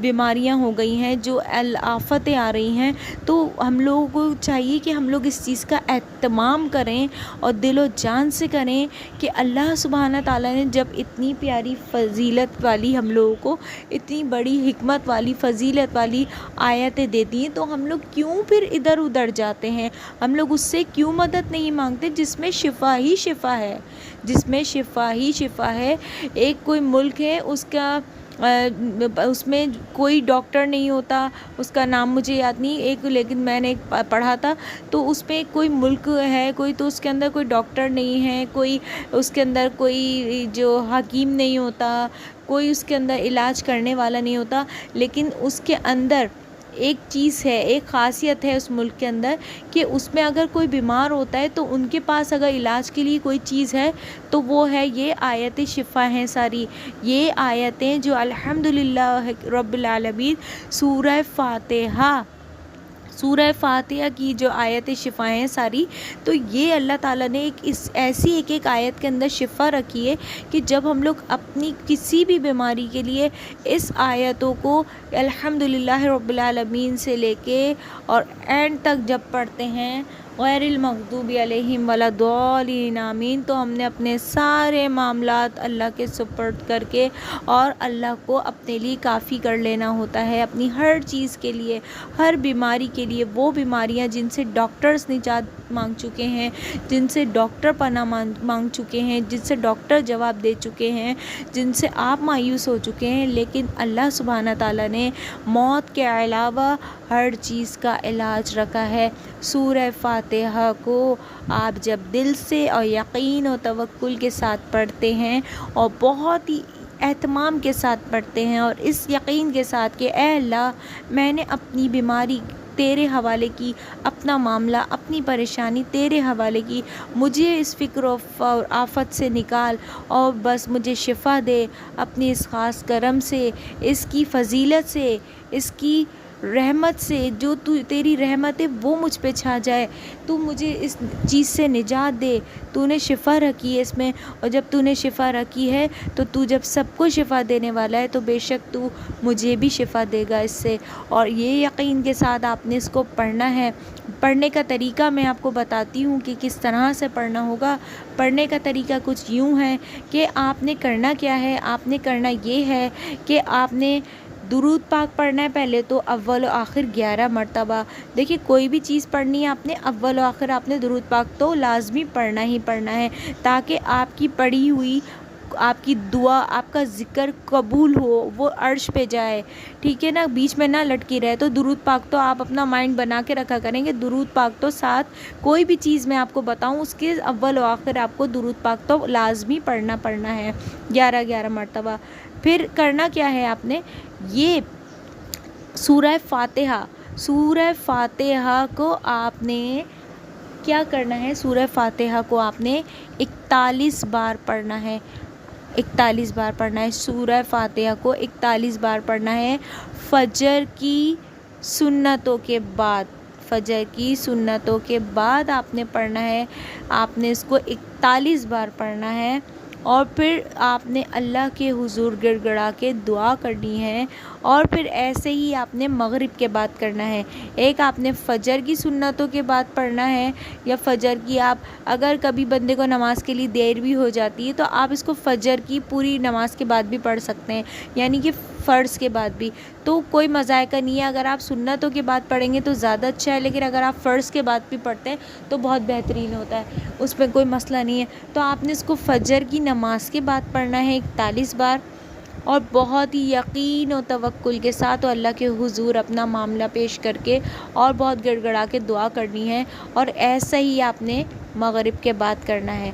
بیماریاں ہو گئی ہیں، جو آفتیں آ رہی ہیں، تو ہم لوگوں کو چاہیے کہ ہم لوگ اس چیز کا اہتمام کریں اور دل و جان سے کریں کہ اللہ سبحانہ تعالیٰ نے جب اتنی پیاری فضیلت والی ہم لوگوں کو اتنی بڑی حکمت والی فضیلت والی آیتیں دیتی ہیں، تو ہم لوگ کیوں پھر ادھر ادھر جاتے ہیں؟ ہم لوگ اس سے کیوں مدد نہیں مانگتے جس میں شفا ہی شفا ہے، جس میں شفا ہی شفا ہے۔ ایک کوئی ملک ہے، اس میں کوئی ڈاکٹر نہیں ہوتا، اس کا نام مجھے یاد نہیں، لیکن میں نے پڑھا تھا، تو اس میں کوئی ملک ہے کوئی، تو اس کے اندر کوئی ڈاکٹر نہیں ہے، کوئی اس کے اندر کوئی جو حکیم نہیں ہوتا، کوئی اس کے اندر علاج کرنے والا نہیں ہوتا، لیکن اس کے اندر ایک چیز ہے، ایک خاصیت ہے اس ملک کے اندر کہ اس میں اگر کوئی بیمار ہوتا ہے تو ان کے پاس اگر علاج کے لیے کوئی چیز ہے تو وہ ہے یہ آیت شفا ہیں ساری، یہ آیتیں جو الحمدللہ رب العالمین سورہ فاتحہ کی جو آیت شفا ہیں ساری، تو یہ اللہ تعالیٰ نے ایسی ایک آیت کے اندر شفا رکھی ہے کہ جب ہم لوگ اپنی کسی بھی بیماری کے لیے اس آیتوں کو الحمدللہ رب العالمین سے لے کے اور اینڈ تک جب پڑھتے ہیں غیر المغضوب علیہم ولا الضالین آمین، تو ہم نے اپنے سارے معاملات اللہ کے سپرد کر کے اور اللہ کو اپنے لیے کافی کر لینا ہوتا ہے، اپنی ہر چیز کے لیے، ہر بیماری کے لیے۔ وہ بیماریاں جن سے ڈاکٹرز نجات مانگ چکے ہیں، جن سے ڈاکٹر پناہ مانگ چکے ہیں، جن سے ڈاکٹر جواب دے چکے ہیں، جن سے آپ مایوس ہو چکے ہیں، لیکن اللہ سبحانہ تعالیٰ نے موت کے علاوہ ہر چیز کا علاج رکھا ہے۔ سورہ فاتحہ کو آپ جب دل سے اور یقین و توکل کے ساتھ پڑھتے ہیں اور بہت ہی اہتمام کے ساتھ پڑھتے ہیں اور اس یقین کے ساتھ کہ اے اللہ میں نے اپنی بیماری تیرے حوالے کی، اپنا معاملہ اپنی پریشانی تیرے حوالے کی، مجھے اس فکر و آفت سے نکال اور بس مجھے شفا دے اپنی اس خاص کرم سے، اس کی فضیلت سے، اس کی رحمت سے، جو تیری رحمت ہے وہ مجھ پہ چھا جائے، تو مجھے اس چیز سے نجات دے، تو نے شفا رکھی ہے اس میں، اور جب تو نے شفا رکھی ہے تو جب سب کو شفا دینے والا ہے تو بے شک تو مجھے بھی شفا دے گا اس سے۔ اور یہ یقین کے ساتھ آپ نے اس کو پڑھنا ہے۔ پڑھنے کا طریقہ میں آپ کو بتاتی ہوں کہ کس طرح سے پڑھنا ہوگا۔ پڑھنے کا طریقہ کچھ یوں ہے کہ آپ نے کرنا کیا ہے، آپ نے کرنا یہ ہے کہ آپ نے درود پاک پڑھنا ہے پہلے تو اول و آخر 11 مرتبہ۔ دیکھیے کوئی بھی چیز پڑھنی ہے آپ نے اول و آخر آپ نے درود پاک تو لازمی پڑھنا ہی پڑھنا ہے، تاکہ آپ کی پڑھی ہوئی آپ کی دعا، آپ کا ذکر قبول ہو، وہ عرش پہ جائے، ٹھیک ہے نا، بیچ میں نہ لٹکی رہے۔ تو درود پاک تو آپ اپنا مائنڈ بنا کے رکھا کریں گے، درود پاک تو ساتھ کوئی بھی چیز میں آپ کو بتاؤں اس کے اول و آخر آپ کو درود پاک تو لازمی پڑھنا ہے 11 مرتبہ۔ پھر کرنا کیا ہے آپ نے، یہ سورہ فاتحہ کو آپ نے کیا کرنا ہے، سورہ فاتحہ کو آپ نے 41 بار پڑھنا ہے، 41 بار پڑھنا ہے سورہ فاتحہ کو، 41 بار پڑھنا ہے فجر کی سنتوں کے بعد آپ نے پڑھنا ہے، آپ نے اس کو 41 بار پڑھنا ہے۔ اور پھر آپ نے اللہ کے حضور گڑ گڑا کے دعا کرنی ہے، اور پھر ایسے ہی آپ نے مغرب کے بعد کرنا ہے۔ ایک آپ نے فجر کی سنتوں کے بعد پڑھنا ہے، یا فجر کی آپ اگر کبھی بندے کو نماز کے لیے دیر بھی ہو جاتی ہے تو آپ اس کو فجر کی پوری نماز کے بعد بھی پڑھ سکتے ہیں، یعنی کہ فرض کے بعد بھی، تو کوئی مذائقہ نہیں ہے۔ اگر آپ سنتوں کے بعد پڑھیں گے تو زیادہ اچھا ہے، لیکن اگر آپ فرض کے بعد بھی پڑھتے ہیں تو بہت بہترین ہوتا ہے، اس میں کوئی مسئلہ نہیں ہے۔ تو آپ نے اس کو فجر کی نماز کے بعد پڑھنا ہے 41 بار، اور بہت ہی یقین و توکل کے ساتھ اللہ کے حضور اپنا معاملہ پیش کر کے اور بہت گڑ گڑا کے دعا کرنی ہے۔ اور ایسا ہی آپ نے مغرب کے بعد کرنا ہے،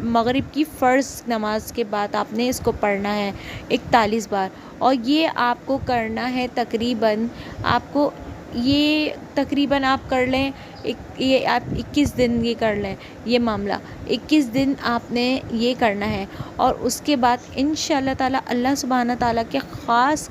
مغرب کی فرض نماز کے بعد آپ نے اس کو پڑھنا ہے 41 بار، اور یہ آپ کو کرنا ہے تقریباً آپ کر لیں، یہ آپ 21 دن یہ کر لیں، یہ معاملہ 21 دن آپ نے یہ کرنا ہے۔ اور اس کے بعد انشاءاللہ تعالیٰ اللہ سبحانہ تعالیٰ کے خاص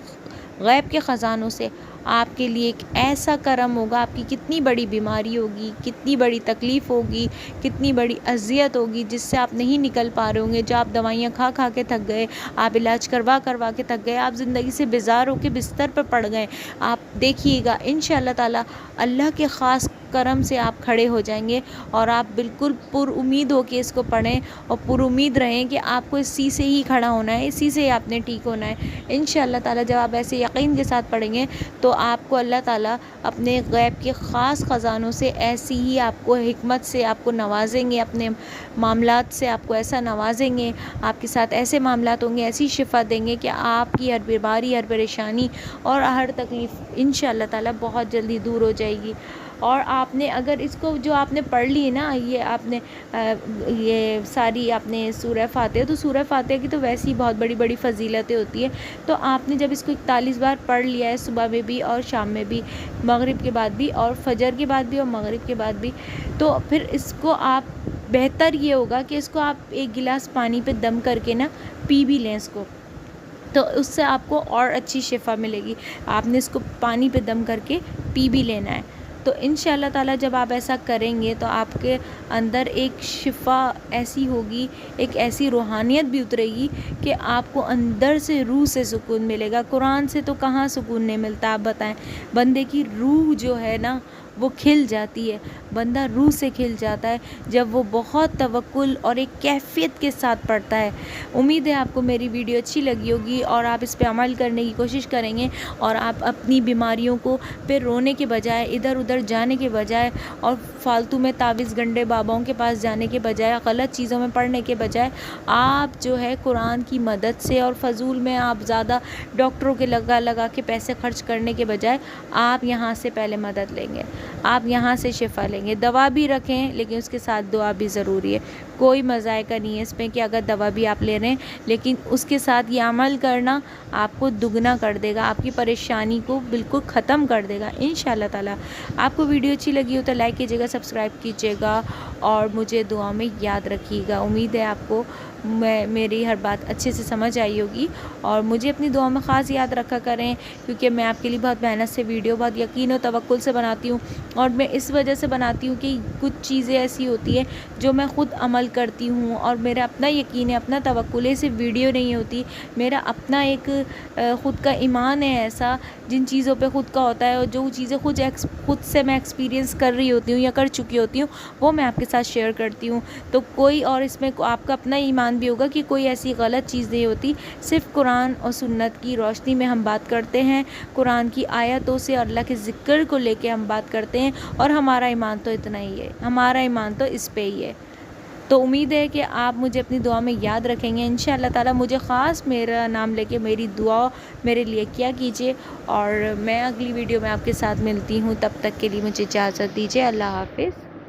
غیب کے خزانوں سے آپ کے لیے ایک ایسا کرم ہوگا، آپ کی کتنی بڑی بیماری ہوگی، کتنی بڑی تکلیف ہوگی، کتنی بڑی اذیت ہوگی جس سے آپ نہیں نکل پا رہے ہوں گے، جو آپ دوائیاں کھا کھا کے تھک گئے، آپ علاج کروا کروا کے تھک گئے، آپ زندگی سے بیزار ہو کے بستر پہ پڑ گئے، آپ دیکھیے گا انشاءاللہ تعالی اللہ کے خاص کرم سے آپ کھڑے ہو جائیں گے، اور آپ بالکل پر امید ہو کے اس کو پڑھیں اور پر امید رہیں کہ آپ کو اسی سے ہی کھڑا ہونا ہے، اسی سے آپ نے ٹھیک ہونا ہے انشاءاللہ تعالی۔ جب آپ ایسے یقین کے ساتھ پڑھیں گے تو آپ کو اللہ تعالیٰ اپنے غیب کے خاص خزانوں سے ایسی ہی آپ کو حکمت سے آپ کو نوازیں گے، اپنے معاملات سے آپ کو ایسا نوازیں گے، آپ کے ساتھ ایسے معاملات ہوں گے، ایسی شفا دیں گے کہ آپ کی ہر بیماری، ہر پریشانی اور ہر تکلیف انشاءاللہ تعالیٰ بہت جلدی دور ہو جائے گی۔ اور آپ نے اگر اس کو جو آپ نے پڑھ لی نا، یہ آپ نے یہ ساری آپ نے سورہ فاتحہ، تو سورہ فاتحہ کی تو ویسے ہی بہت بڑی بڑی فضیلتیں ہوتی ہیں، تو آپ نے جب اس کو 41 بار پڑھ لیا ہے، صبح میں بھی اور شام میں بھی، مغرب کے بعد بھی اور فجر کے بعد بھی اور مغرب کے بعد بھی، تو پھر اس کو آپ بہتر یہ ہوگا کہ اس کو آپ ایک گلاس پانی پہ دم کر کے نا پی بھی لیں اس کو، تو اس سے آپ کو اور اچھی شفا ملے گی۔ آپ نے اس کو پانی پہ دم کر کے پی بھی لینا ہے، تو انشاءاللہ تعالیٰ جب آپ ایسا کریں گے تو آپ کے اندر ایک شفا ایسی ہوگی، ایک ایسی روحانیت بھی اترے گی کہ آپ کو اندر سے روح سے سکون ملے گا۔ قرآن سے تو کہاں سکون نہیں ملتا، آپ بتائیں؟ بندے کی روح جو ہے نا وہ کھل جاتی ہے، بندہ روح سے کھل جاتا ہے جب وہ بہت توکل اور ایک کیفیت کے ساتھ پڑھتا ہے۔ امید ہے آپ کو میری ویڈیو اچھی لگی ہوگی اور آپ اس پہ عمل کرنے کی کوشش کریں گے، اور آپ اپنی بیماریوں کو پھر رونے کے بجائے، ادھر ادھر جانے کے بجائے اور فالتو میں تعویذ گنڈے باباؤں کے پاس جانے کے بجائے، غلط چیزوں میں پڑھنے کے بجائے، آپ جو ہے قرآن کی مدد سے اور فضول میں آپ زیادہ ڈاکٹروں کے لگا لگا کے پیسے خرچ کرنے کے بجائے آپ یہاں سے پہلے مدد لیں گے، آپ یہاں سے شفا لیں گے۔ دوا بھی رکھیں لیکن اس کے ساتھ دعا بھی ضروری ہے، کوئی مذائقہ نہیں ہے اس میں کہ اگر دوا بھی آپ لے رہے ہیں لیکن اس کے ساتھ یہ عمل کرنا آپ کو دگنا کر دے گا، آپ کی پریشانی کو بالکل ختم کر دے گا انشاءاللہ تعالیٰ۔ آپ کو ویڈیو اچھی لگی ہو تو لائک کیجیے گا، سبسکرائب کیجیے گا اور مجھے دعا میں یاد رکھیے گا۔ امید ہے آپ کو میری ہر بات اچھے سے سمجھ آئی ہوگی، اور مجھے اپنی دعا میں خاص یاد رکھا کریں، کیونکہ میں آپ کے لیے بہت محنت سے ویڈیو، بہت یقین و توکل سے بناتی ہوں، اور میں اس وجہ سے بناتی ہوں کہ کچھ چیزیں ایسی ہوتی ہیں جو میں خود عمل کرتی ہوں اور میرا اپنا یقین ہے، اپنا توکل ہے، صرف ویڈیو نہیں ہوتی، میرا اپنا ایک خود کا ایمان ہے ایسا جن چیزوں پہ خود کا ہوتا ہے، اور جو چیزیں خود سے میں ایکسپیرینس کر رہی ہوتی ہوں یا کر چکی ہوتی ہوں وہ میں آپ کے ساتھ شیئر کرتی ہوں۔ تو کوئی اور اس میں آپ کا اپنا ایمان بھی ہوگا کہ کوئی ایسی غلط چیز نہیں ہوتی، صرف قرآن اور سنت کی روشنی میں ہم بات کرتے ہیں، قرآن کی آیتوں سے اور اللہ کے ذکر کو لے کے ہم بات کرتے ہیں، اور ہمارا ایمان تو اتنا ہی ہے، ہمارا ایمان تو اس پہ ہی ہے۔ تو امید ہے کہ آپ مجھے اپنی دعا میں یاد رکھیں گے انشاءاللہ تعالیٰ، مجھے خاص میرا نام لے کے میری دعا میرے لیے کیا کیجیے، اور میں اگلی ویڈیو میں آپ کے ساتھ ملتی ہوں، تب تک کے لیے مجھے اجازت دیجیے، اللہ حافظ۔